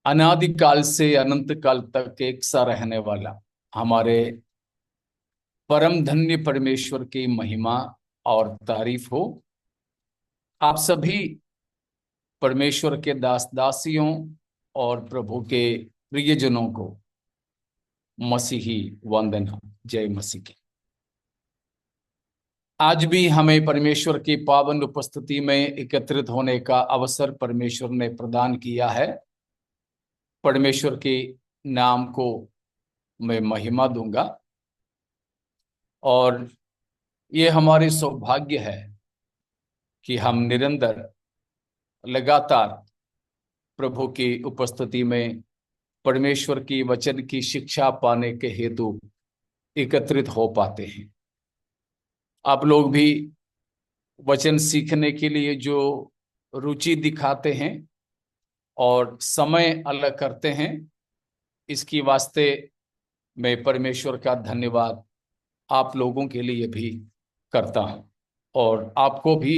अनादिकाल से अनंत काल तक एक सा रहने वाला हमारे परम धन्य परमेश्वर की महिमा और तारीफ हो। आप सभी परमेश्वर के दास दासियों और प्रभु के प्रियजनों को मसीही वंदना। जय मसीह की। आज भी हमें परमेश्वर की पावन उपस्थिति में एकत्रित होने का अवसर परमेश्वर ने प्रदान किया है। परमेश्वर के नाम को मैं महिमा दूंगा और ये हमारी सौभाग्य है कि हम निरंतर लगातार प्रभु की उपस्थिति में परमेश्वर की वचन की शिक्षा पाने के हेतु एकत्रित हो पाते हैं। आप लोग भी वचन सीखने के लिए जो रुचि दिखाते हैं और समय अलग करते हैं, इसकी वास्ते मैं परमेश्वर का धन्यवाद आप लोगों के लिए भी करता हूं और आपको भी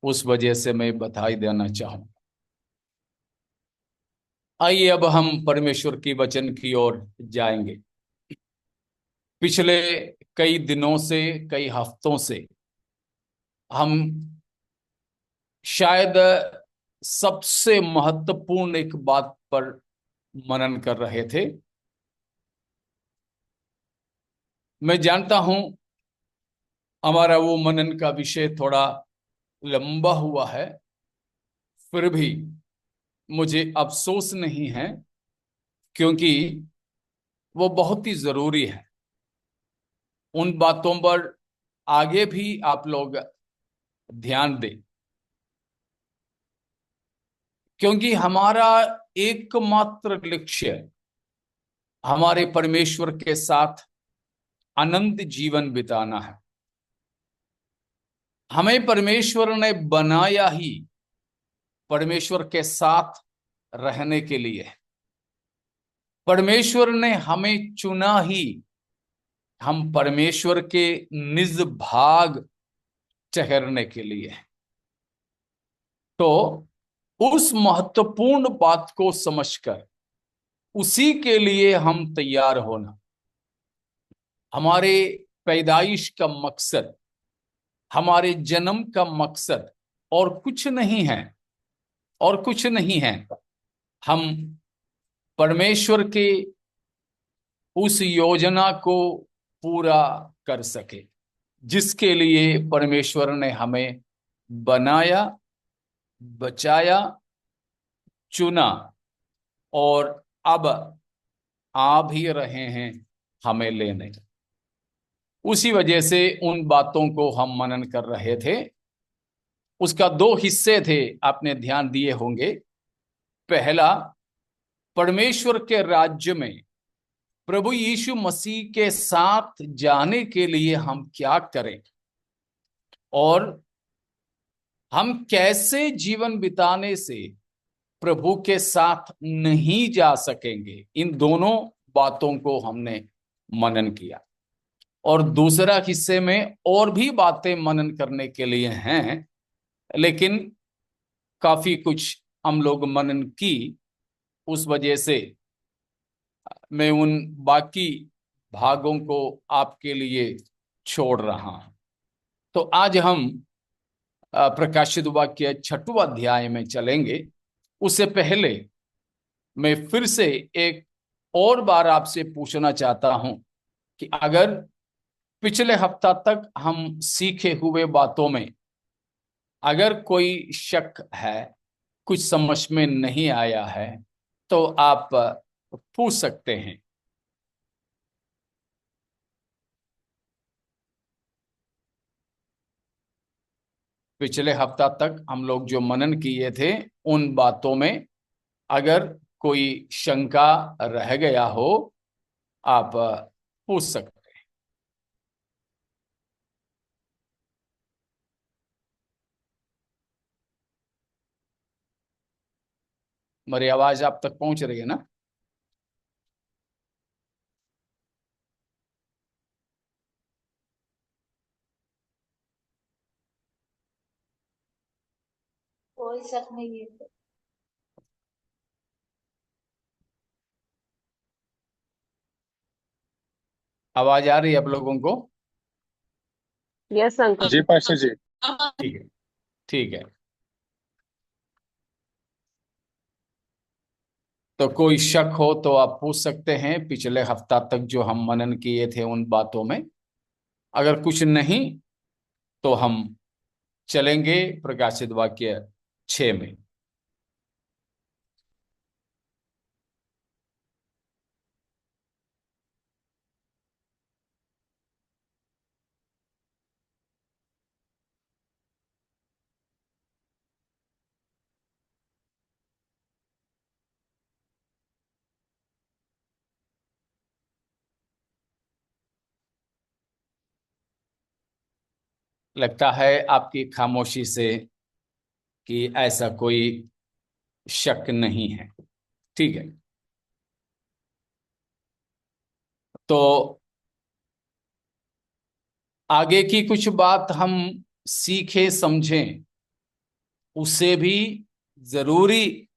उस वजह से मैं बधाई देना चाहूं। आइए अब हम परमेश्वर की वचन की ओर जाएंगे। पिछले कई दिनों से, कई हफ्तों से हम शायद सबसे महत्वपूर्ण एक बात पर मनन कर रहे थे। मैं जानता हूं हमारा वो मनन का विषय थोड़ा लंबा हुआ है, फिर भी मुझे अफसोस नहीं है क्योंकि वो बहुत ही जरूरी है। उन बातों पर आगे भी आप लोग ध्यान दें क्योंकि हमारा एकमात्र लक्ष्य हमारे परमेश्वर के साथ अनंत जीवन बिताना है। हमें परमेश्वर ने बनाया ही परमेश्वर के साथ रहने के लिए है। परमेश्वर ने हमें चुना ही हम परमेश्वर के निज भाग ठहरने के लिए है। तो उस महत्वपूर्ण बात को समझकर उसी के लिए हम तैयार होना, हमारे पैदाइश का मकसद, हमारे जन्म का मकसद और कुछ नहीं है, और कुछ नहीं है। हम परमेश्वर के उस योजना को पूरा कर सके जिसके लिए परमेश्वर ने हमें बनाया, बचाया, चुना और अब आ भी रहे हैं हमें लेने। उसी वजह से उन बातों को हम मनन कर रहे थे। उसका दो हिस्से थे, आपने ध्यान दिए होंगे। पहला, परमेश्वर के राज्य में प्रभु यीशु मसीह के साथ जाने के लिए हम क्या करें और हम कैसे जीवन बिताने से प्रभु के साथ नहीं जा सकेंगे। इन दोनों बातों को हमने मनन किया और दूसरा हिस्से में और भी बातें मनन करने के लिए हैं, लेकिन काफी कुछ हम लोग मनन की। उस वजह से मैं उन बाकी भागों को आपके लिए छोड़ रहा हूं। तो आज हम प्रकाशित वाक्य 6वां अध्याय में चलेंगे। उससे पहले मैं फिर से एक और बार आपसे पूछना चाहता हूं कि अगर पिछले हफ्ता तक हम सीखे हुए बातों में अगर कोई शक है, कुछ समझ में नहीं आया है, तो आप पूछ सकते हैं। पिछले हफ्ता तक हम लोग जो मनन किए थे उन बातों में अगर कोई शंका रह गया हो, आप पूछ सकते हैं। मेरी आवाज आप तक पहुंच रही है ना? कोई शक नहीं है। आवाज आ रही है आप लोगों को? Yes uncle. जी पास्टर जी। ठीक है, ठीक है। तो कोई शक हो तो आप पूछ सकते हैं, पिछले हफ्ता तक जो हम मनन किए थे उन बातों में। अगर कुछ नहीं तो हम चलेंगे प्रकाशित वाक्य 6 में। लगता है आपकी खामोशी से कि ऐसा कोई शक नहीं है। ठीक है। तो आगे की कुछ बात हम सीखे समझें, उससे भी जरूरी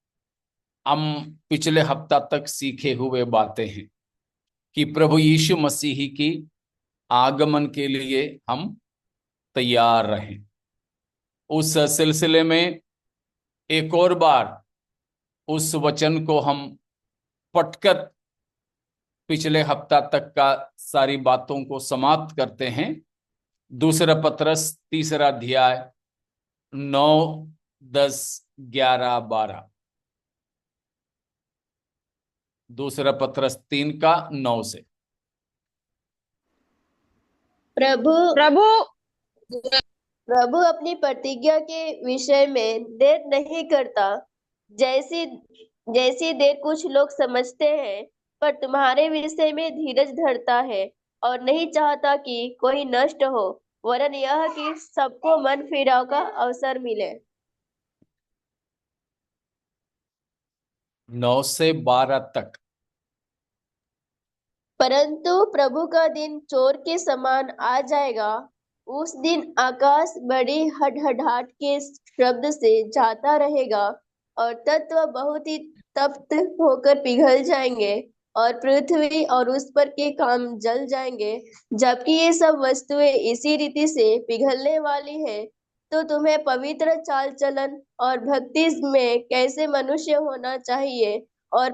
हम पिछले हफ्ता तक सीखे हुए बातें हैं कि प्रभु यीशु मसीह की आगमन के लिए हम तैयार रहें। उस सिलसिले में एक और बार उस वचन को हम पढ़कर पिछले हफ्ता तक का सारी बातों को समाप्त करते हैं। दूसरा पतरस तीसरा अध्याय 9, 10, 11, 12। दूसरा पतरस 3 का 9 से। प्रभु प्रभु प्रभु अपनी प्रतिज्ञा के विषय में देर नहीं करता, जैसी जैसी देर कुछ लोग समझते हैं, पर तुम्हारे विषय में धीरज धरता है और नहीं चाहता कि कोई नष्ट हो, वरन यह कि सबको मन फिराव का अवसर मिले। 9 से 12 तक। परंतु प्रभु का दिन चोर के समान आ जाएगा। उस दिन आकाश बड़ी हड़हड़ाहट के शब्द से जाता रहेगा और तत्व बहुत ही तप्त होकर पिघल जाएंगे और पृथ्वी और उस पर के काम जल जाएंगे। जबकि ये सब वस्तुएं इसी रीति से पिघलने वाली है, तो तुम्हें पवित्र चाल चलन और भक्ति में कैसे मनुष्य होना चाहिए और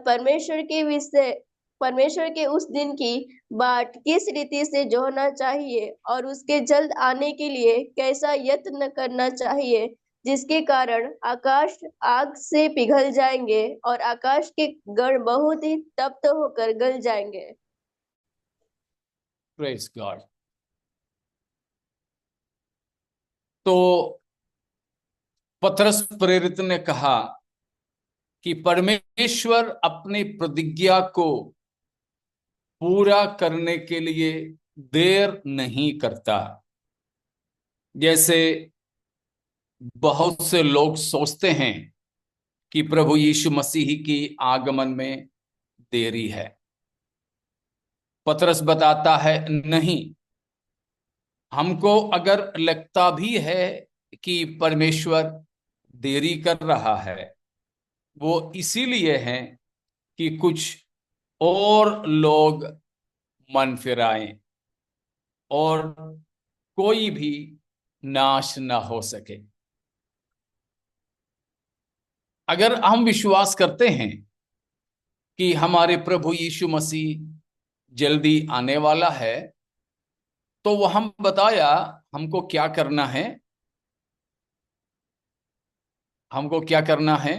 परमेश्वर के उस दिन की बाट किस रीति से जोहना चाहिए और उसके जल्द आने के लिए कैसा यत्न करना चाहिए, जिसके कारण आकाश आग से पिघल जाएंगे और आकाश के गण बहुत ही तप्त होकर गल जाएंगे। Praise God. तो पतरस प्रेरित ने कहा कि परमेश्वर अपनी प्रतिज्ञा को पूरा करने के लिए देर नहीं करता, जैसे बहुत से लोग सोचते हैं कि प्रभु यीशु मसीह की आगमन में देरी है। पतरस बताता है नहीं, हमको अगर लगता भी है कि परमेश्वर देरी कर रहा है, वो इसीलिए है कि कुछ और लोग मन फिराएं और कोई भी नाश ना हो सके। अगर हम विश्वास करते हैं कि हमारे प्रभु यीशु मसीह जल्दी आने वाला है, तो वह हम बताया हमको क्या करना है। हमको क्या करना है?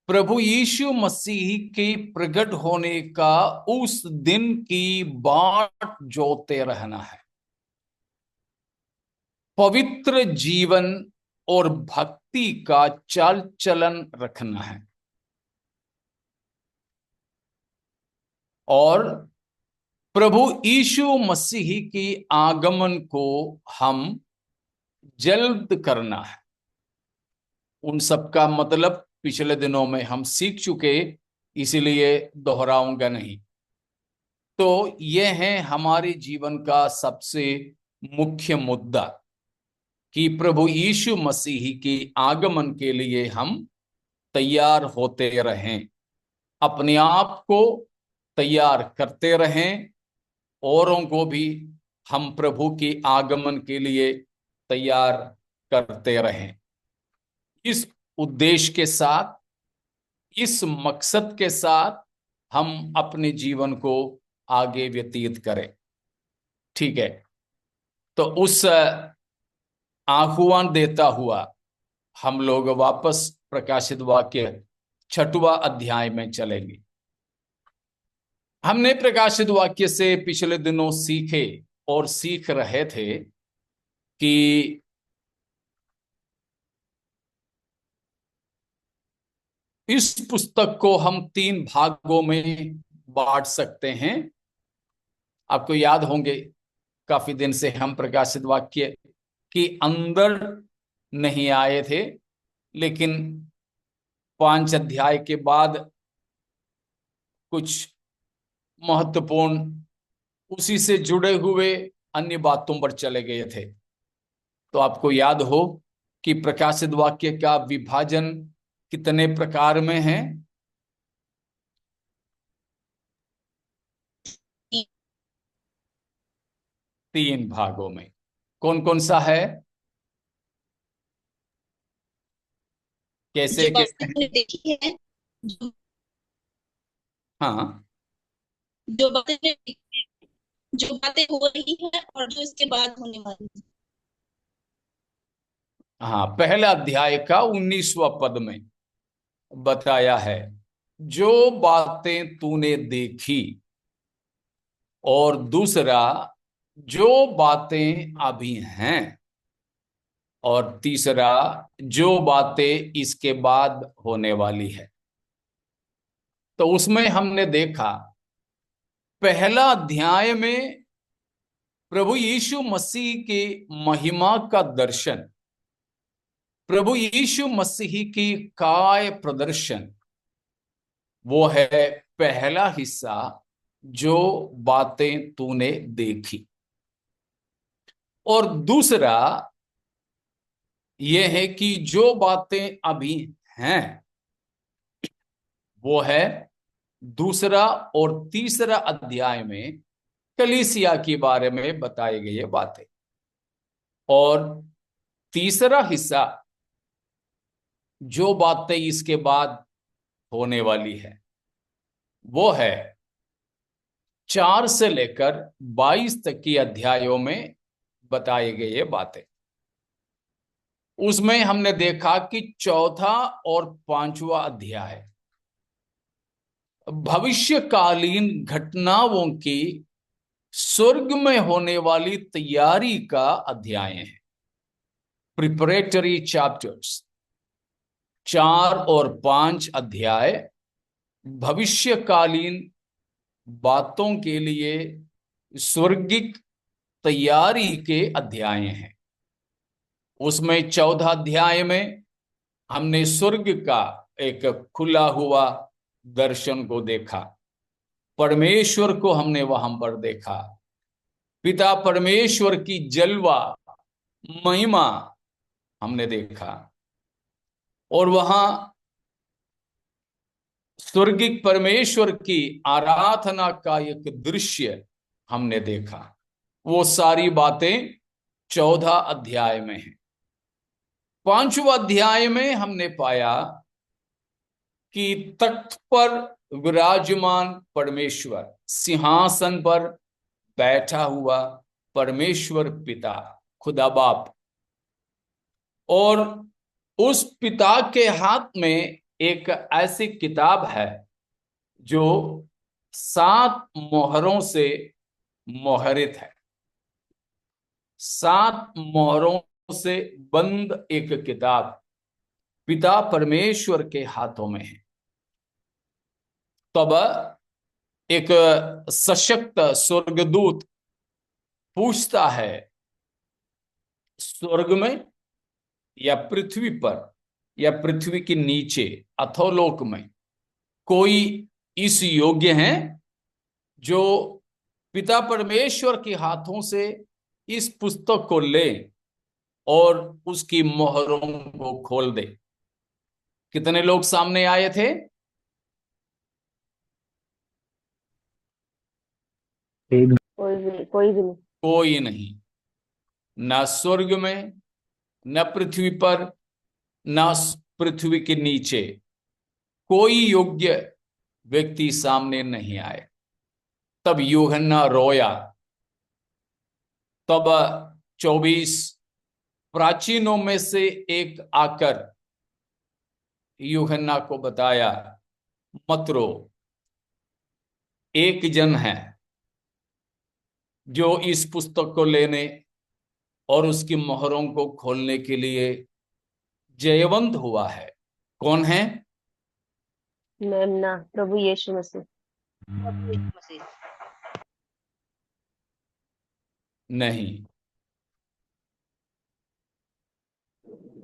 प्रभु यीशु मसीह के प्रकट होने का उस दिन की बाट जोते रहना है। पवित्र जीवन और भक्ति का चाल चलन रखना है और प्रभु यीशु मसीह की आगमन को हम जल्द करना है। उन सब का मतलब पिछले दिनों में हम सीख चुके, इसीलिए दोहराऊंगा नहीं। तो यह है हमारे जीवन का सबसे मुख्य मुद्दा कि प्रभु यीशु मसीह की आगमन के लिए हम तैयार होते रहें, अपने आप को तैयार करते रहें औरों को भी हम प्रभु की आगमन के लिए तैयार करते रहें। इस उद्देश्य के साथ, इस मकसद के साथ हम अपने जीवन को आगे व्यतीत करें। ठीक है, तो उस आह्वान देता हुआ हम लोग वापस प्रकाशित वाक्य 6वां अध्याय में चलेंगे। हमने प्रकाशित वाक्य से पिछले दिनों सीखे और सीख रहे थे कि इस पुस्तक को हम 3 भागों में बांट सकते हैं। आपको याद होंगे, काफी दिन से हम प्रकाशित वाक्य के अंदर नहीं आए थे, लेकिन 5 अध्याय के बाद कुछ महत्वपूर्ण उसी से जुड़े हुए अन्य बातों पर चले गए थे। तो आपको याद हो कि प्रकाशित वाक्य का विभाजन कितने प्रकार में है? 3 भागों में। कौन कौन सा है? कैसे जो कैसे बातें है? हमने देखी है, जो हाँ जो बातें हमने देखी है, जो बातें हो रही है और जो इसके बाद होने वाली है। हाँ, पहला अध्याय का 19वां पद में बताया है, जो बातें तूने देखी, और दूसरा, जो बातें अभी हैं, और तीसरा, जो बातें इसके बाद होने वाली है। तो उसमें हमने देखा, पहला अध्याय में प्रभु यीशु मसीह की महिमा का दर्शन, प्रभु यीशु मसीह की काय प्रदर्शन, वो है पहला हिस्सा, जो बातें तूने देखी। और दूसरा ये है कि जो बातें अभी हैं, वो है दूसरा और तीसरा अध्याय में कलीसिया के बारे में बताई गई बातें। और तीसरा हिस्सा, जो बातें इसके बाद होने वाली है, वो है 4 से लेकर 22 तक की अध्यायों में बताई गई ये बातें। उसमें हमने देखा कि चौथा और 5वां अध्याय भविष्यकालीन घटनाओं की स्वर्ग में होने वाली तैयारी का अध्याय है। प्रिपरेटरी चैप्टर्स 4 और 5 अध्याय भविष्यकालीन बातों के लिए स्वर्गिक तैयारी के अध्याय हैं। उसमें 14 अध्याय में हमने स्वर्ग का एक खुला हुआ दर्शन को देखा, परमेश्वर को हमने वहां पर देखा, पिता परमेश्वर की जलवा महिमा हमने देखा, और वहां स्वर्गिक परमेश्वर की आराधना का एक दृश्य हमने देखा। वो सारी बातें 14 अध्याय में है। 5वां अध्याय में हमने पाया कि तख्त पर विराजमान परमेश्वर, सिंहासन पर बैठा हुआ परमेश्वर पिता, खुदा बाप, और उस पिता के हाथ में एक ऐसी किताब है जो 7 मोहरों से मोहरित है। 7 मोहरों से बंद एक किताब पिता परमेश्वर के हाथों में है। तब एक सशक्त स्वर्गदूत पूछता है, स्वर्ग में या पृथ्वी पर या पृथ्वी के नीचे अधोलोक में कोई इस योग्य है जो पिता परमेश्वर के हाथों से इस पुस्तक को ले और उसकी मोहरों को खोल दे? कितने लोग सामने आए थे? एक कोई भी नहीं। कोई नहीं, न स्वर्ग में, न पृथ्वी पर, न पृथ्वी के नीचे कोई योग्य व्यक्ति सामने नहीं आए। तब यूहन्ना रोया। तब 24 प्राचीनों में से एक आकर यूहन्ना को बताया, मत रो, एक जन है जो इस पुस्तक को लेने और उसकी मोहरों को खोलने के लिए जयवंत हुआ है। कौन है? मेमना, प्रभु यीशु मसीह। नहीं।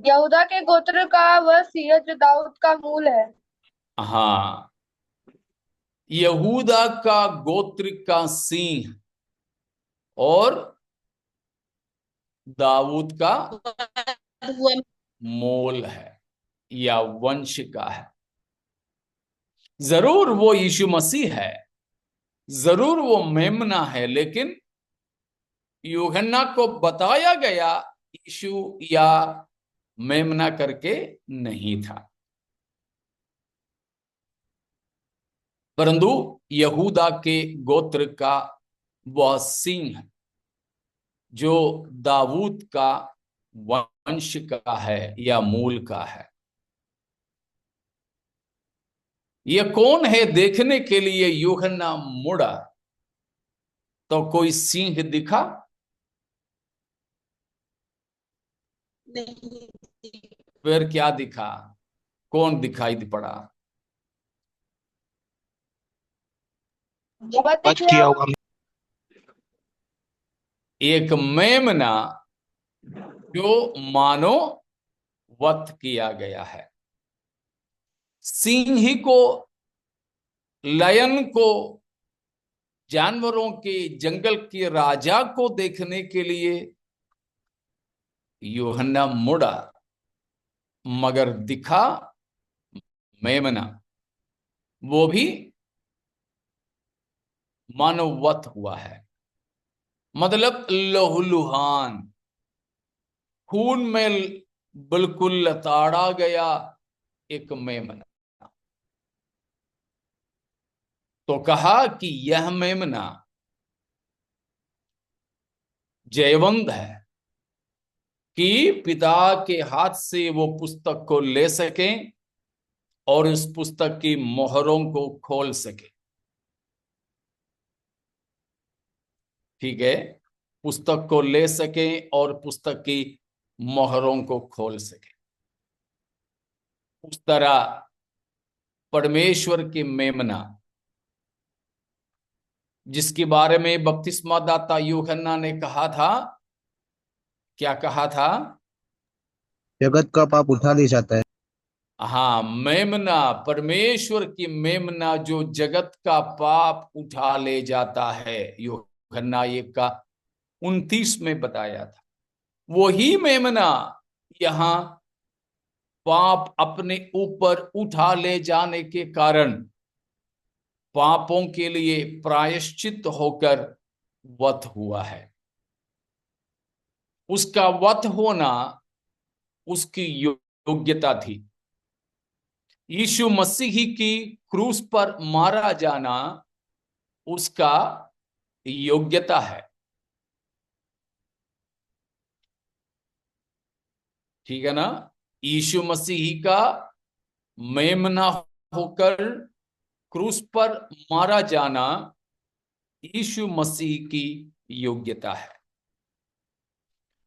यहूदा के गोत्र का वह सिंह जो दाऊद का मूल है। हाँ, यहूदा का गोत्र का सिंह और दाऊद का हुआ। मोल है या वंश का है। जरूर वो यीशु मसीह है, जरूर वो मेमना है, लेकिन यूहन्ना को बताया गया यीशु या मेमना करके नहीं था, परंतु यहूदा के गोत्र का वह सिंह जो दाऊद का वंश का है या मूल का है। यह कौन है देखने के लिए यूहन्ना मुड़ा तो कोई सिंह दिखा? नहीं। फिर क्या दिखा? कौन दिखाई पड़ा? वध किया हुआ। एक मेमना जो मानो वध किया गया है। सिंह को, लयन को, जानवरों के जंगल के राजा को देखने के लिए यूहन्ना मुड़ा, मगर दिखा मेमना, वो भी मानववत हुआ है, मतलब लहूलुहान, खून में बिल्कुल लताड़ा गया एक मेमना। तो कहा कि यह मेमना जयवंत है कि पिता के हाथ से वो पुस्तक को ले सकें और इस पुस्तक की मोहरों को खोल सके। ठीक है, पुस्तक को ले सकें और पुस्तक की मोहरों को खोल सके। उस तरह परमेश्वर के मेमना, जिसके बारे में बपतिस्मा दाता यूहन्ना ने कहा था, क्या कहा था? जगत का पाप उठा ले जाता है। हाँ, मेमना, परमेश्वर की मेमना जो जगत का पाप उठा ले जाता है, यूहन्ना 1:29 में बताया था। वही मेमना यहां पाप अपने ऊपर उठा ले जाने के कारण पापों के लिए प्रायश्चित होकर वध हुआ है। उसका वध होना उसकी योग्यता थी। यीशु मसीह की क्रूस पर मारा जाना उसका योग्यता है। ठीक है ना? यीशु मसीह का मेमना होकर क्रूस पर मारा जाना यीशु मसीह की योग्यता है।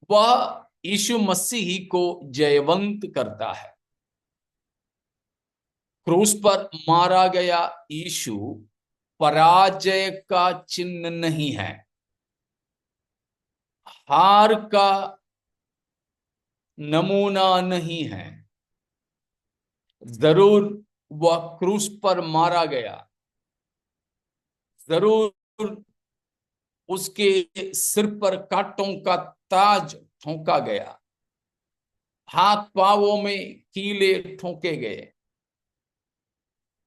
वह यीशु मसीह को जयवंत करता है। क्रूस पर मारा गया यीशु पराजय का चिन्ह नहीं है, हार का नमूना नहीं है। जरूर वह क्रूस पर मारा गया, जरूर उसके सिर पर कांटों का ताज ठोंका गया, हाथ पांवों में कीले ठोके गए,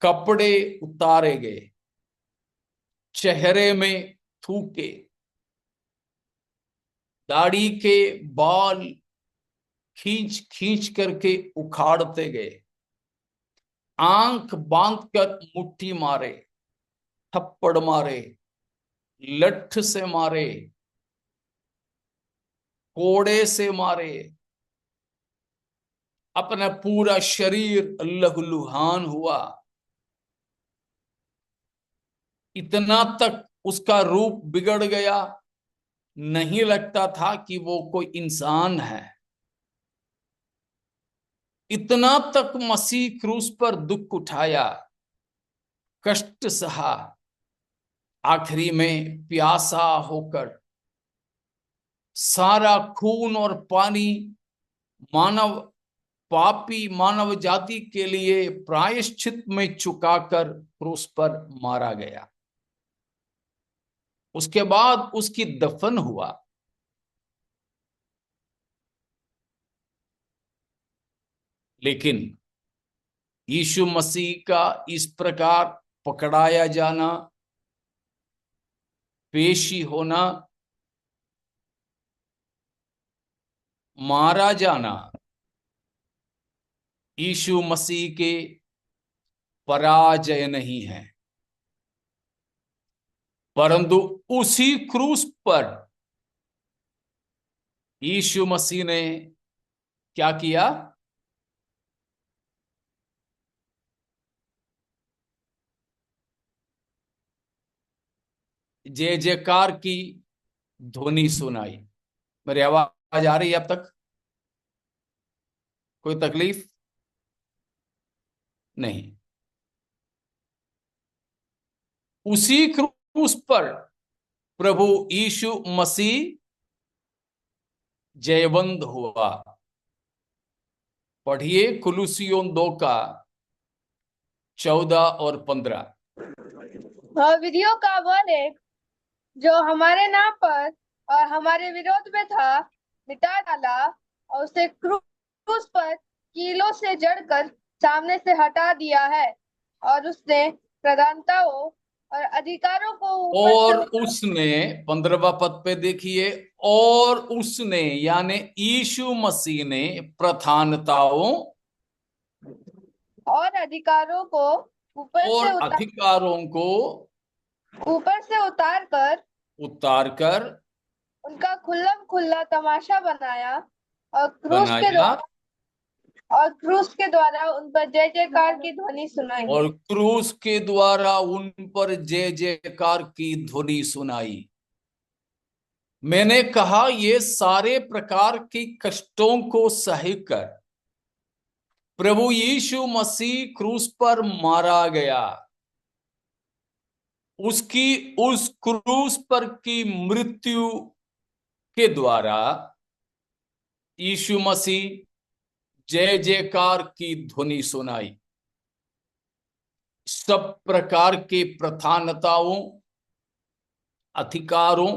कपड़े उतारे गए, चेहरे में थूके, दाढ़ी के बाल खींच खींच करके उखाड़ते गए, आंख बांध कर मुट्ठी मारे, थप्पड़ मारे, लठ से मारे, कोड़े से मारे, अपना पूरा शरीर लहूलुहान हुआ। इतना तक उसका रूप बिगड़ गया, नहीं लगता था कि वो कोई इंसान है। इतना तक मसीह क्रूस पर दुख उठाया, कष्ट सहा, आखिरी में प्यासा होकर सारा खून और पानी मानव पापी मानव जाति के लिए प्रायश्चित में चुकाकर क्रूस पर मारा गया। उसके बाद उसकी दफन हुआ। लेकिन यीशु मसीह का इस प्रकार पकड़ाया जाना, पेशी होना, मारा जाना यीशु मसीह के पराजय नहीं है, परंतु उसी क्रूस पर यीशु मसीह ने क्या किया? जय जयकार की ध्वनि सुनाई। मेरी आवाज आ रही है अब तक? कोई तकलीफ नहीं। उसी क्रूस पर प्रभु यीशु मसीह जयवंत हुआ। पढ़िए कुलुसियों 2 का 14 और 15। वह विधियों का वह लेख जो हमारे नाम पर और हमारे विरोध में था, मिटा डाला और उसे क्रूस पर कीलों से जड़कर सामने से हटा दिया है। और उसने प्रधानताओं और अधिकारों को ऊपर और से उसने 15वां पद पे देखिए, और उसने यानी यीशु मसीह ने प्रधानताओं और अधिकारों को और अधिकारों को ऊपर से उतार कर उनका खुल्लम खुल्ला तमाशा बनाया और बनाया, क्रूस के द्वारा उन पर जय जयकार की ध्वनि सुनाई। और क्रूस के द्वारा उन पर जय जयकार की ध्वनि सुनाई। मैंने कहा ये सारे प्रकार के कष्टों को सहकर प्रभु यीशु मसीह क्रूस पर मारा गया। उसकी उस क्रूस पर की मृत्यु के द्वारा यीशु मसीह जय जयकार की ध्वनि सुनाई। सब प्रकार के प्रधानताओं, अधिकारों,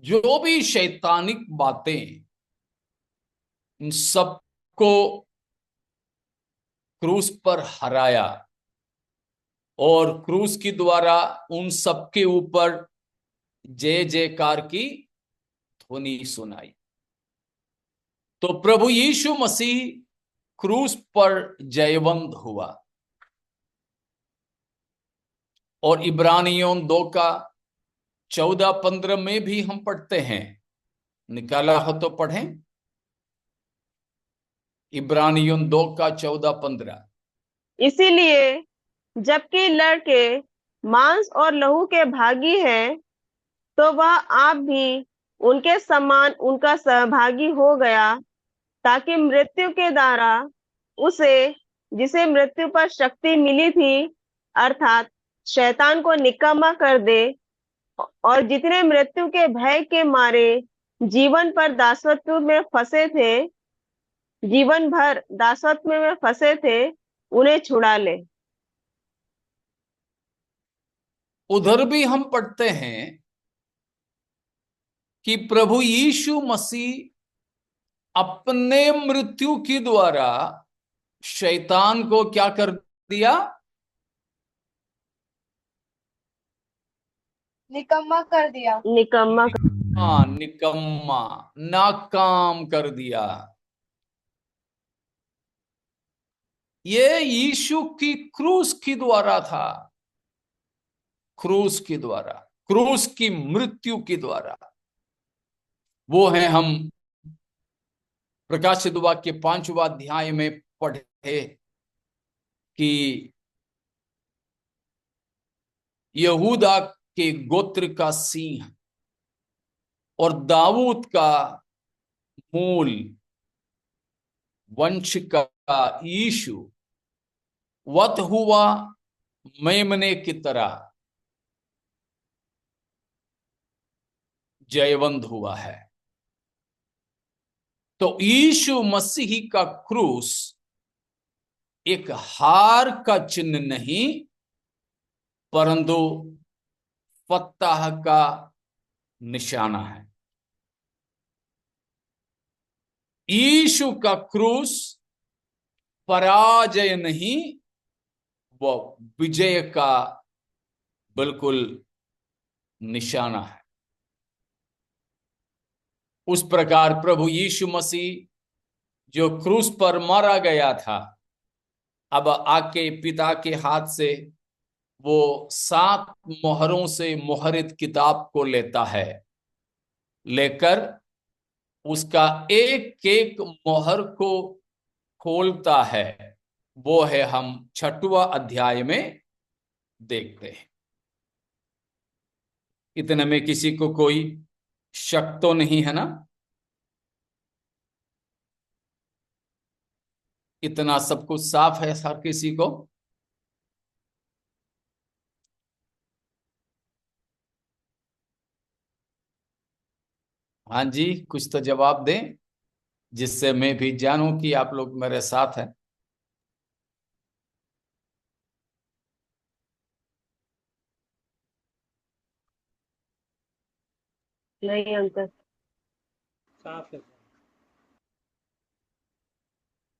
जो भी शैतानिक बातें, इन सबको क्रूस पर हराया और क्रूस के द्वारा उन सबके ऊपर जय जयकार की ध्वनि सुनाई। तो प्रभु यीशु मसीह क्रूस पर जयवंत हुआ। और इब्रानियों 2 का 14-15 में भी हम पढ़ते हैं, निकाला हो तो पढ़ें। इब्रानियों 2 का 14-15। इसीलिए जबकि लड़के मांस और लहू के भागी हैं, तो वह आप भी उनके समान उनका सहभागी हो गया, ताकि मृत्यु के द्वारा उसे, जिसे मृत्यु पर शक्ति मिली थी, अर्थात शैतान को निकम्मा कर दे, और जितने मृत्यु के भय के मारे जीवन पर दासत्व में फंसे थे, जीवन भर दासत्व में फंसे थे, उन्हें छुड़ा ले। उधर भी हम पढ़ते हैं कि प्रभु यीशु मसीह अपने मृत्यु के द्वारा शैतान को क्या कर दिया? निकम्मा कर दिया। निकम्मा हाँ, निकम्मा, नाकाम कर दिया। ये यीशु की क्रूस की द्वारा था, क्रूस की द्वारा, क्रूस की मृत्यु की द्वारा। वो है हम प्रकाशित वाक्य 5वां अध्याय में पढ़े कि यहूदा के गोत्र का सिंह और दाऊद का मूल वंश का यीशु वध हुआ मेमने की तरह जयवंत हुआ है। तो यीशु मसीह का क्रूस एक हार का चिन्ह नहीं, परंतु फतह का निशाना है। यीशु का क्रूस पराजय नहीं, वह विजय का बिल्कुल निशाना है। उस प्रकार प्रभु यीशु मसीह जो क्रूस पर मारा गया था, अब आके पिता के हाथ से वो 7 मोहरों से मोहरित किताब को लेता है, लेकर उसका एक एक मोहर को खोलता है। वो है हम 6वां अध्याय में देखते हैं। इतने में किसी को कोई शक तो नहीं है ना? इतना सब कुछ साफ है हर किसी को? हाँ जी, कुछ तो जवाब दें जिससे मैं भी जानूं कि आप लोग मेरे साथ हैं। नहीं अंकल।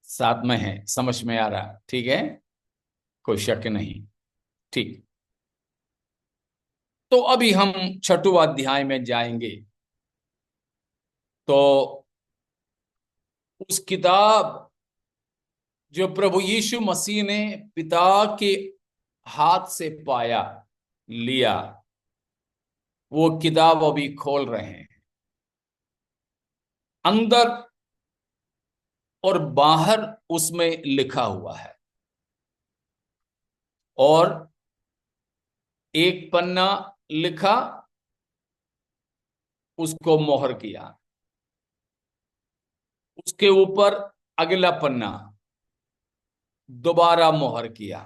साथ में है, समझ में आ रहा, ठीक है, कोई शक नहीं। ठीक, तो अभी हम 6वां अध्याय में जाएंगे। तो उस किताब जो प्रभु यीशु मसीह ने पिता के हाथ से पाया, लिया, वो किताब अभी खोल रहे हैं। अंदर और बाहर उसमें लिखा हुआ है, और एक पन्ना लिखा, उसको मोहर किया, उसके ऊपर अगला पन्ना दोबारा मोहर किया,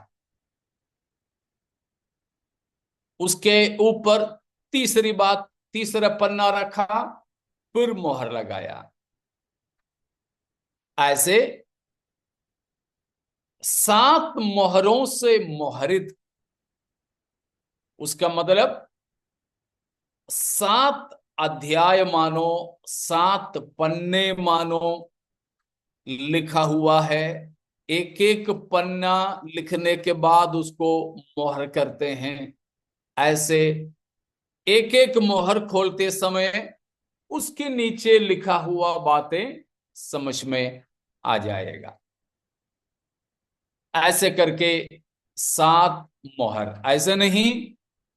उसके ऊपर तीसरी बात, तीसरा पन्ना रखा, फिर मोहर लगाया। ऐसे 7 मोहरों से मोहरित, उसका मतलब 7 अध्याय मानो, 7 पन्ने मानो लिखा हुआ है। एक एक पन्ना लिखने के बाद उसको मोहर करते हैं। ऐसे एक एक मोहर खोलते समय उसके नीचे लिखा हुआ बातें समझ में आ जाएगा। ऐसे करके 7 मोहर, ऐसे नहीं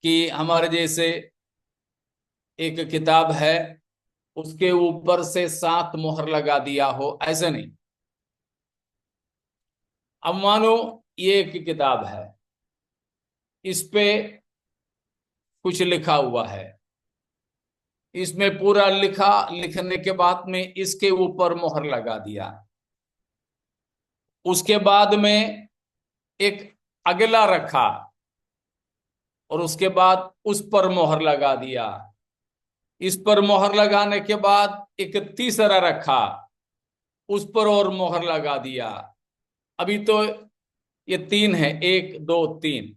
कि हमारे जैसे एक किताब है उसके ऊपर से 7 मोहर लगा दिया हो, ऐसे नहीं। अब मानो ये एक किताब है, इस पे कुछ लिखा हुआ है, इसमें पूरा लिखा, लिखने के बाद में इसके ऊपर मोहर लगा दिया। उसके बाद में एक अगला रखा, और उसके बाद उस पर मोहर लगा दिया। इस पर मोहर लगाने के बाद एक तीसरा रखा, उस पर और मोहर लगा दिया। अभी तो ये 3 है, 1 2 3,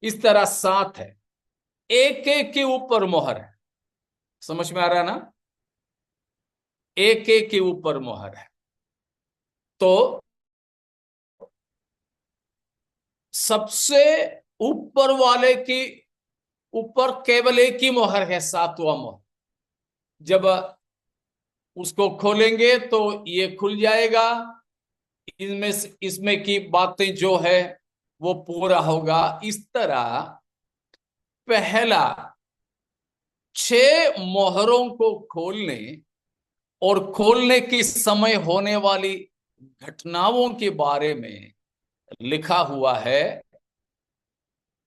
इस तरह 7 है, एक एक के ऊपर मोहर है। समझ में आ रहा है ना? एक एक के ऊपर मोहर है। तो सबसे ऊपर वाले की ऊपर केवल एक ही मोहर है, सातवां मोहर। जब उसको खोलेंगे तो ये खुल जाएगा, इसमें की बातें जो है वो पूरा होगा। इस तरह पहला 6 मोहरों को खोलने और खोलने के समय होने वाली घटनाओं के बारे में लिखा हुआ है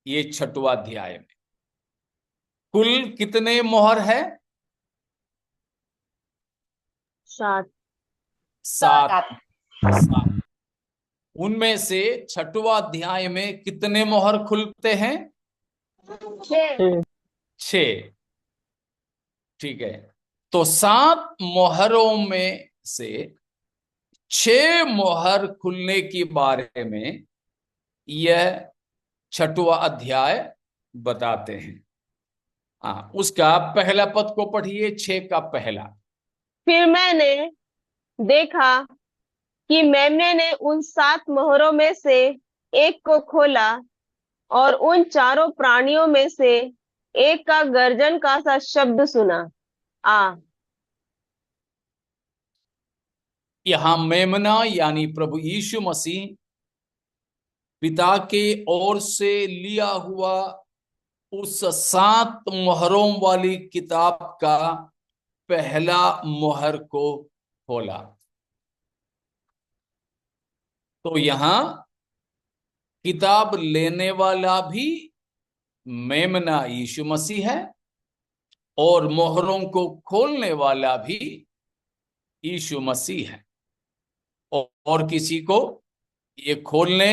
ये 6वां अध्याय में। कुल कितने मोहर है? 7। 7। 7। उनमें से 6वां अध्याय में कितने मोहर खुलते हैं? 6। 6। ठीक है, तो 7 मोहरों में से 6 मोहर खुलने के बारे में यह 6वां अध्याय बताते हैं। हाँ, उसका पहला पद को पढ़िए, 6 का पहला। फिर मैंने देखा कि मेमने ने उन 7 मोहरों में से एक को खोला, और उन चारों प्राणियों में से एक का गर्जन का सा शब्द सुना। यहां मेमना यानी प्रभु यीशु मसीह पिता के ओर से लिया हुआ उस 7 मोहरों वाली किताब का पहला मोहर को खोला। तो यहां किताब लेने वाला भी मेमना यीशु मसीह है, और मोहरों को खोलने वाला भी यीशु मसीह है। और किसी को ये खोलने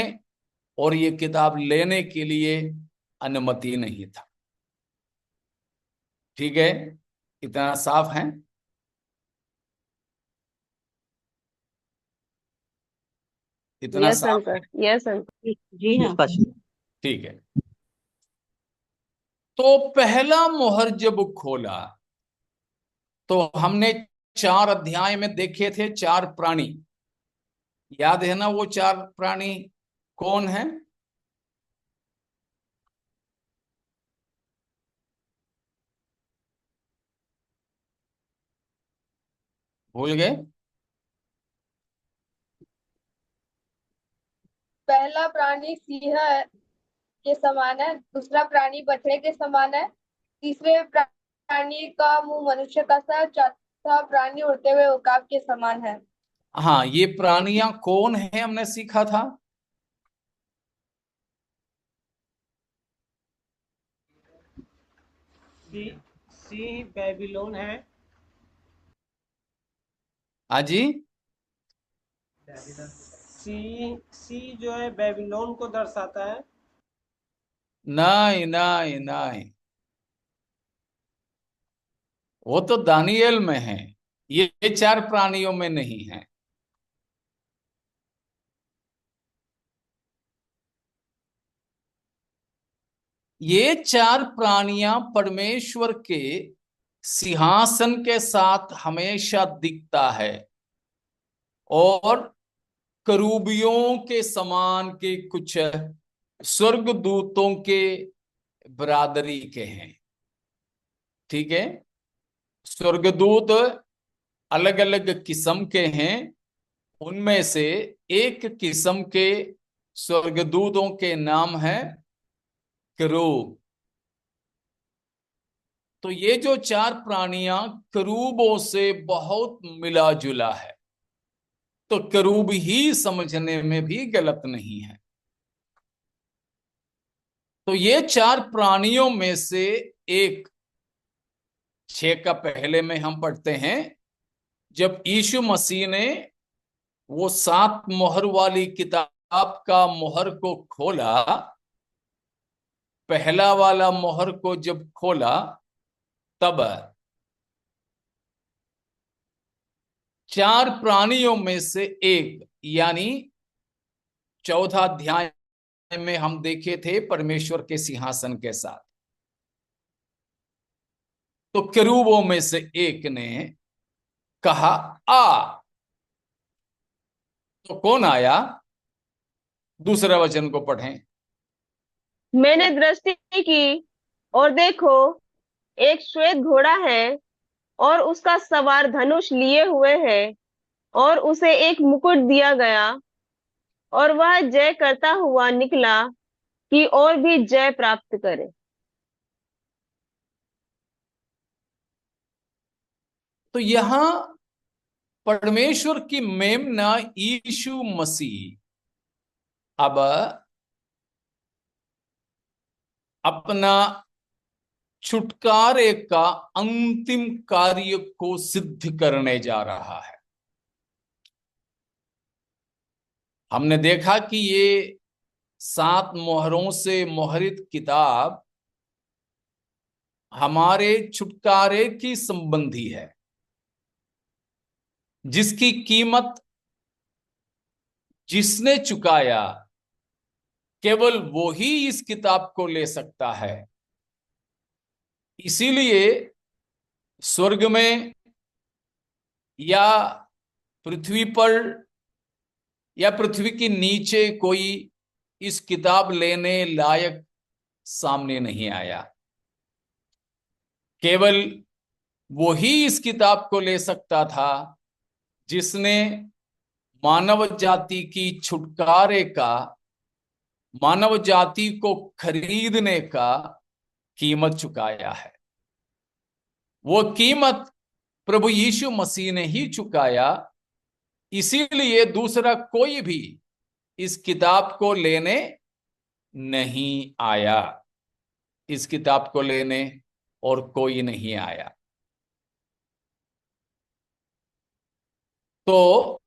और ये किताब लेने के लिए अनुमति नहीं था। ठीक है, इतना साफ है? इतना यस साफ है? Uncle, yes uncle. जी हाँ। ठीक है, तो पहला मोहर जब खोला तो हमने 4 अध्याय में देखे थे 4 प्राणी। याद है ना वो 4 प्राणी कौन है? भूल गए? पहला प्राणी सिंह के समान है, दूसरा प्राणी बछड़े के समान है, तीसरे प्राणी का मुंह मनुष्य का सा, चौथा प्राणी उड़ते हुए उकाब के समान है। हाँ, ये प्राणियां कौन है हमने सीखा था? सी बेबीलोन है। हाँ जी, सी जो है बेबीलोन को दर्शाता है। नहीं नहीं नहीं, वो तो दानियल में है, ये 4 प्राणियों में नहीं है। ये 4 प्राणियां परमेश्वर के सिंहासन के साथ हमेशा दिखता है, और करूबियों के समान के कुछ स्वर्गदूतों के बरादरी के हैं। ठीक है, स्वर्गदूत अलग अलग किस्म के हैं। उनमें से एक किस्म के स्वर्गदूतों के नाम है करूब। तो ये जो 4 प्राणियां करूबों से बहुत मिला जुला है, तो करूब ही समझने में भी गलत नहीं है। तो ये 4 प्राणियों में से एक, 6 का पहले में हम पढ़ते हैं, जब यीशु मसीह ने वो 7 मोहर वाली किताब का मोहर को खोला, पहला वाला मोहर को जब खोला, तब 4 प्राणियों में से एक, यानी 14 अध्याय में हम देखे थे परमेश्वर के सिंहासन के साथ, तो केरूबों में से एक ने कहा आ। तो कौन आया? दूसरा वचन को पढ़ें। मैंने दृष्टि की और देखो, एक श्वेत घोड़ा है और उसका सवार धनुष लिए हुए है, और उसे एक मुकुट दिया गया, और वह जय करता हुआ निकला कि और भी जय प्राप्त करे। तो यहां परमेश्वर की मेमना यीशु मसीह अब अपना छुटकारे का अंतिम कार्य को सिद्ध करने जा रहा है। हमने देखा कि ये 7 मोहरों से मोहरित किताब हमारे छुटकारे की संबंधी है, जिसकी कीमत जिसने चुकाया केवल वो ही इस किताब को ले सकता है। इसीलिए स्वर्ग में या पृथ्वी पर या पृथ्वी के नीचे कोई इस किताब लेने लायक सामने नहीं आया। केवल वो ही इस किताब को ले सकता था जिसने मानव जाति की छुटकारे का, मानव जाति को खरीदने का कीमत चुकाया है। वो कीमत प्रभु यीशु मसीह ने ही चुकाया। इसीलिए दूसरा कोई भी इस किताब को लेने नहीं आया। इस किताब को लेने और कोई नहीं आया। तो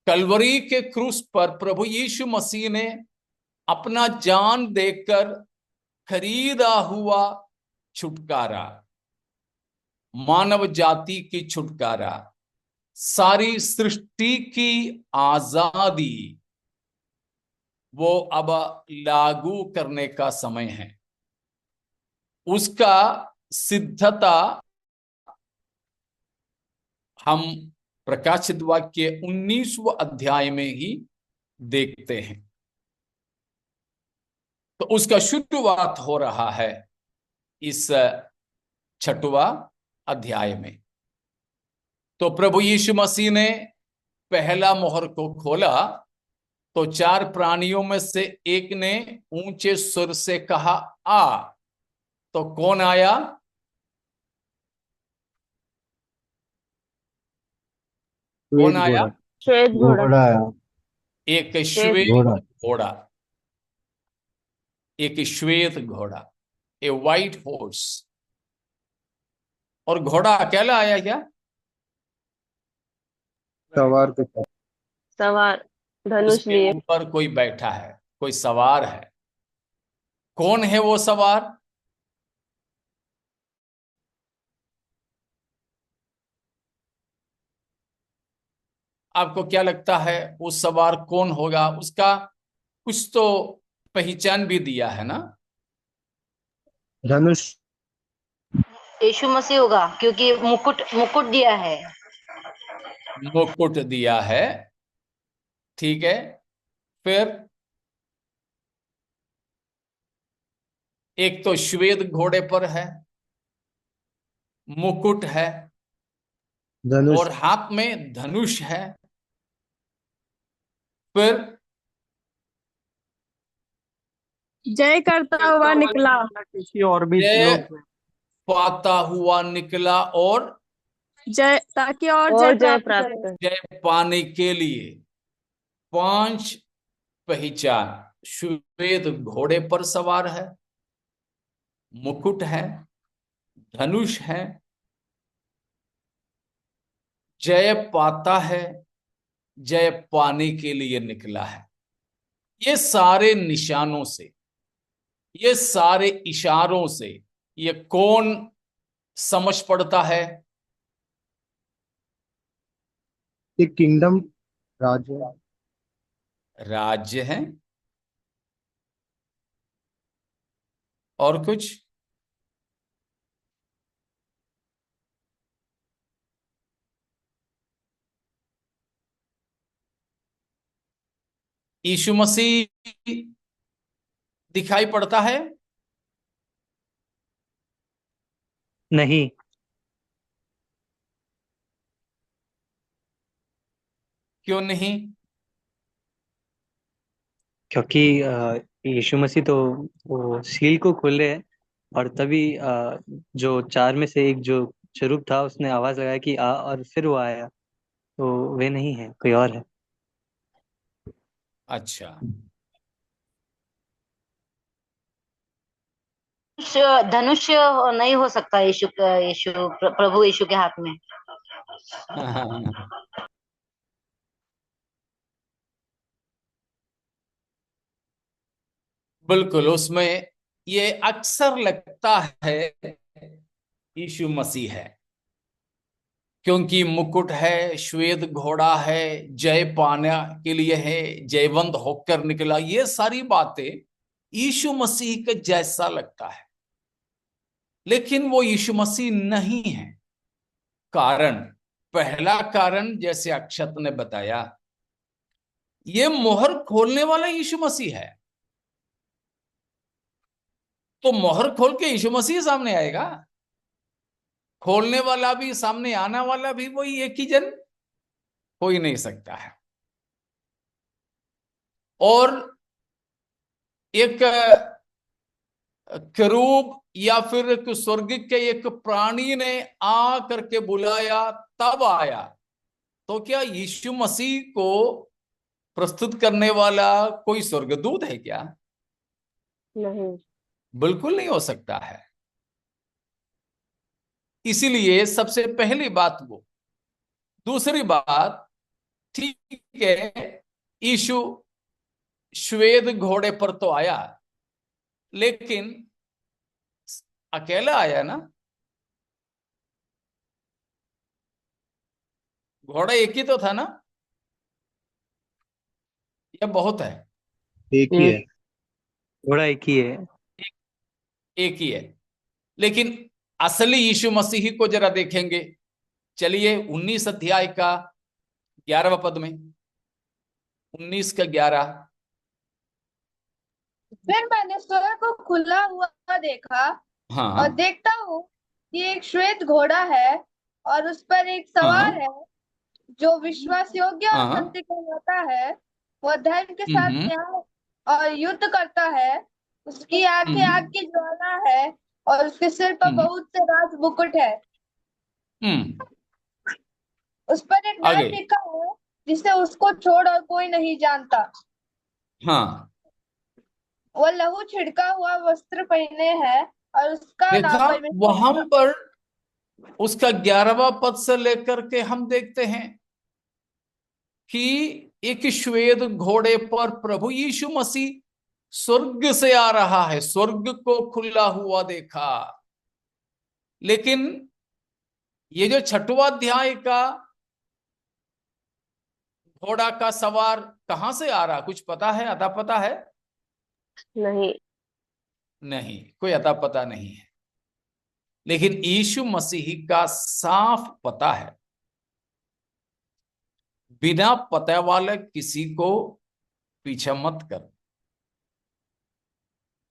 कलवरी के क्रूस पर प्रभु यीशु मसीह ने अपना जान देकर खरीदा हुआ छुटकारा, मानव जाति की छुटकारा, सारी सृष्टि की आजादी, वो अब लागू करने का समय है। उसका सिद्धता हम प्रकाशित वाक्य 19वें अध्याय में ही देखते हैं। तो उसका शुरुआत हो रहा है इस 6वां अध्याय में। तो प्रभु यीशु मसीह ने पहला मोहर को खोला, तो 4 प्राणियों में से एक ने ऊंचे सुर से कहा, आ। तो कौन आया? कौन आया? श्वेत घोड़ा। घोड़ा आया। एक श्वेत श्वेत घोड़ा। घोड़ा। एक श्वेत घोड़ा, ए व्हाइट हॉर्स। और घोड़ा अकेला आया क्या? सवार के साथ। सवार धनुष उसके लिए। ऊपर कोई बैठा है, कोई सवार है। कौन है वो सवार? आपको क्या लगता है वो सवार कौन होगा? उसका कुछ तो पहचान भी दिया है ना? धनुष। यीशु मसीह होगा, क्योंकि मुकुट मुकुट दिया है। मुकुट दिया है, ठीक है। फिर एक तो श्वेत घोड़े पर है, मुकुट है, धनुष। और हाथ में धनुष है। फिर जय करता हुआ निकला। किसी और भी जय लोग पाता हुआ निकला, और जय, ताकि और और जय जय प्राप्त प्राप्त करे। करे। जय पाने के लिए 5 पहचान। श्वेत घोड़े पर सवार है, मुकुट है, धनुष है, जय पाता है, जय पाने के लिए निकला है। ये सारे निशानों से, ये सारे इशारों से ये कौन समझ पड़ता है? एक किंगडम, राज्य। राज्य है। और कुछ? यीशु मसीह दिखाई पड़ता है। नहीं। क्यों नहीं? क्योंकि यीशु मसीह तो वो सील को खोले हैं, और तभी जो चार में से एक जो चरुप था उसने आवाज लगाया कि आ, और फिर वो आया। तो वे नहीं है, कोई और है। अच्छा, धनुष नहीं हो सकता यीशु प्रभु यीशु के हाथ में। बिल्कुल, उसमें ये अक्सर लगता है यीशु मसीह है, क्योंकि मुकुट है, श्वेत घोड़ा है, जय पाने के लिए है, जयवंत होकर निकला, ये सारी बातें यीशु मसीह के जैसा लगता है, लेकिन वो यीशु मसीह नहीं है। कारण, पहला कारण जैसे अक्षत ने बताया, ये मोहर खोलने वाला यीशु मसीह है। तो मोहर खोल के यीशु मसीह सामने आएगा, खोलने वाला भी सामने आने वाला भी वही एक ही जन, हो ही नहीं सकता है। और एक करूब या फिर एक स्वर्ग के एक प्राणी ने आ करके बुलाया तब आया, तो क्या यीशु मसीह को प्रस्तुत करने वाला कोई स्वर्गदूत है क्या? नहीं। बिल्कुल नहीं हो सकता है। इसीलिए सबसे पहली बात वो। दूसरी बात, ठीक है, यीशु श्वेत घोड़े पर तो आया, लेकिन अकेला आया ना? घोड़ा एक ही तो था ना, या बहुत है? एक ही है। घोड़ा एक ही है। एक ही है। लेकिन असली यीशु मसीह को जरा देखेंगे। चलिए 19 अध्याय का 11वां पद में, 19 का 11। फिर मैंने स्वर्ग को खुला हुआ देखा, और हाँ देखता हूँ कि एक श्वेत घोड़ा है, और उस पर एक सवार हाँ है, जो विश्वास योग्य और हाँ। सत्य कहलाता है। वह धर्म के साथ हम्म न्याय और युद्ध करता है। उसकी आंखें आग हम्म की ज्वाला है, और उसके सिर पर हम्म बहुत से राज मुकुट है। हम्म। उस पर एक नाम आगे। लिखा है, जिसे उसको छोड़ और कोई नहीं जानता। हाँ, वह लहू छिड़का हुआ वस्त्र पहने है, और उसका नाम देखा परमेश्वर वहां का। पर उसका 11वां पद से लेकर के हम देखते हैं कि एक श्वेत घोड़े पर प्रभु यीशु मसीह स्वर्ग से आ रहा है, स्वर्ग को खुला हुआ देखा। लेकिन ये जो छठवां अध्याय का घोड़ा का सवार कहां से आ रहा, कुछ पता है, अता पता है? नहीं। नहीं, कोई अता पता नहीं है। लेकिन यीशु मसीह का साफ पता है, बिना पते वाले किसी को पीछे मत कर।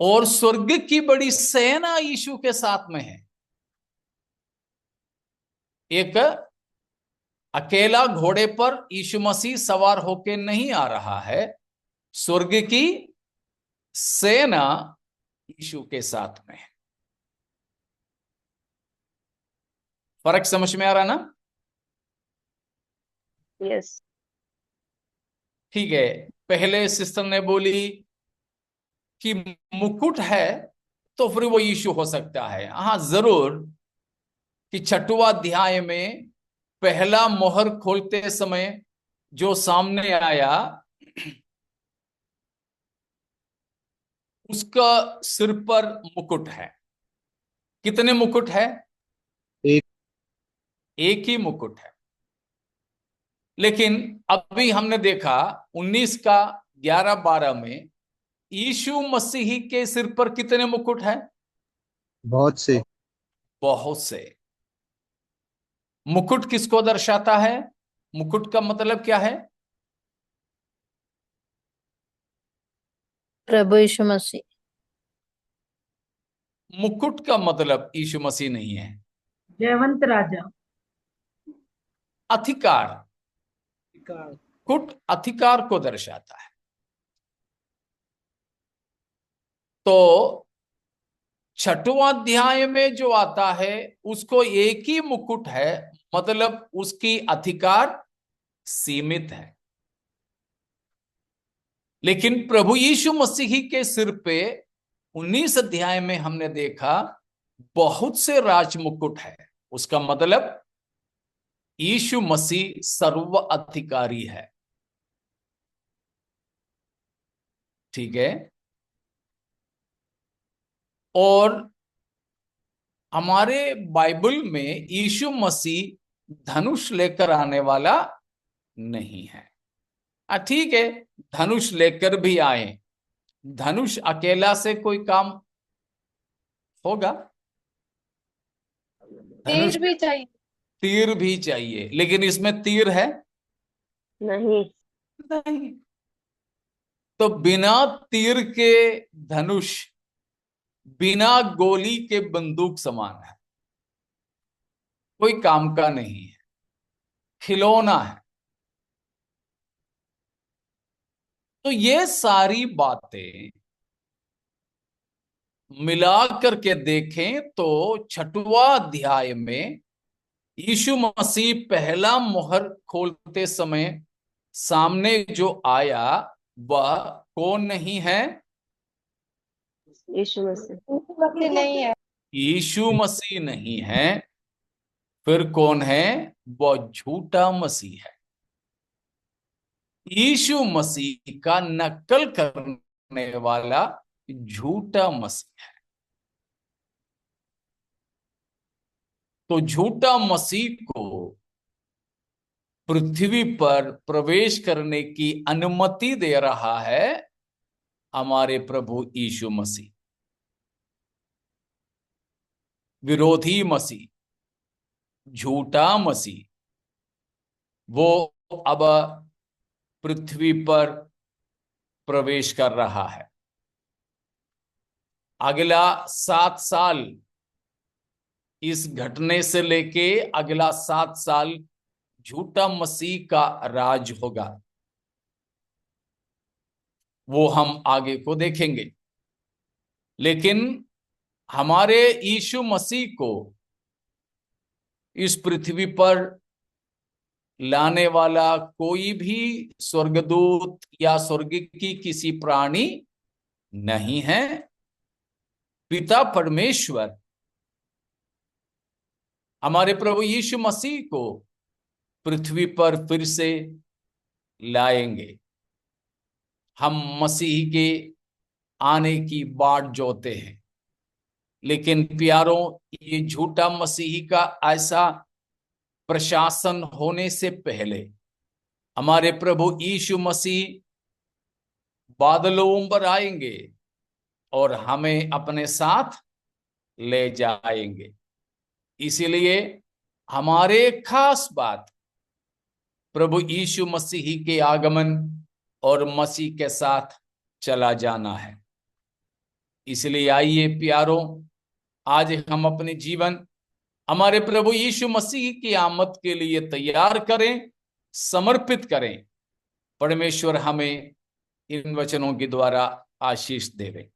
और स्वर्ग की बड़ी सेना यीशु के साथ में है। एक अकेला घोड़े पर यीशु मसीह सवार होके नहीं आ रहा है, स्वर्ग की सेना यीशु के साथ में है। फर्क समझ में आ रहा ना? यस। ठीक है। पहले सिस्टर ने बोली कि मुकुट है, तो फिर वो यीशु हो सकता है। हाँ जरूर, कि छठवां अध्याय में पहला मोहर खोलते समय जो सामने आया, उसका सिर पर मुकुट है। कितने मुकुट है? एक। एक ही मुकुट है। लेकिन अभी हमने देखा 19 का 11-12 में यीशु मसीह के सिर पर कितने मुकुट है? बहुत से। बहुत से। मुकुट किसको दर्शाता है? मुकुट का मतलब क्या है? प्रभु यीशु मसीह। मुकुट का मतलब यीशु मसीह नहीं है। जयवंत राजा। अधिकार, कुट अधिकार को दर्शाता है। तो छठवां अध्याय में जो आता है उसको एक ही मुकुट है, मतलब उसकी अधिकार सीमित है। लेकिन प्रभु यीशु मसीह के सिर पे 19 अध्याय में हमने देखा बहुत से राज मुकुट है। उसका मतलब यीशु मसीह सर्व अधिकारी है। ठीक है। और हमारे बाइबल में यीशु मसीह धनुष लेकर आने वाला नहीं है। ठीक है, धनुष लेकर भी आए, धनुष अकेला से कोई काम होगा? धनुष तीर भी चाहिए। तीर भी चाहिए, लेकिन इसमें तीर है नहीं। नहीं। तो बिना तीर के धनुष बिना गोली के बंदूक समान है, कोई काम का नहीं है, खिलौना है। तो ये सारी बातें मिला करके देखें तो छठवां अध्याय में यीशु मसीह पहला मोहर खोलते समय सामने जो आया वह कौन नहीं है? यीशु मसीह नहीं है। यीशु मसीह नहीं है। फिर कौन है? वह झूठा मसीह है। यीशु मसीह का नकल करने वाला झूठा मसीह है। तो झूठा मसीह को पृथ्वी पर प्रवेश करने की अनुमति दे रहा है हमारे प्रभु यीशु मसीह। विरोधी मसीह, झूठा मसीह, वो अब पृथ्वी पर प्रवेश कर रहा है। अगला 7 साल, इस घटने से लेके अगला 7 साल झूठा मसीह का राज होगा। वो हम आगे को देखेंगे। लेकिन हमारे यीशु मसीह को इस पृथ्वी पर लाने वाला कोई भी स्वर्गदूत या स्वर्ग की किसी प्राणी नहीं है। पिता परमेश्वर हमारे प्रभु यीशु मसीह को पृथ्वी पर फिर से लाएंगे। हम मसीह के आने की बाट जोते हैं। लेकिन प्यारों, ये झूठा मसीह का ऐसा प्रशासन होने से पहले हमारे प्रभु यीशु मसीह बादलों पर आएंगे और हमें अपने साथ ले जाएंगे। इसीलिए हमारे खास बात प्रभु यीशु मसीह के आगमन और मसीह के साथ चला जाना है। इसलिए आइए प्यारों, आज हम अपने जीवन हमारे प्रभु यीशु मसीह की आमद के लिए तैयार करें, समर्पित करें। परमेश्वर हमें इन वचनों के द्वारा आशीष देवे।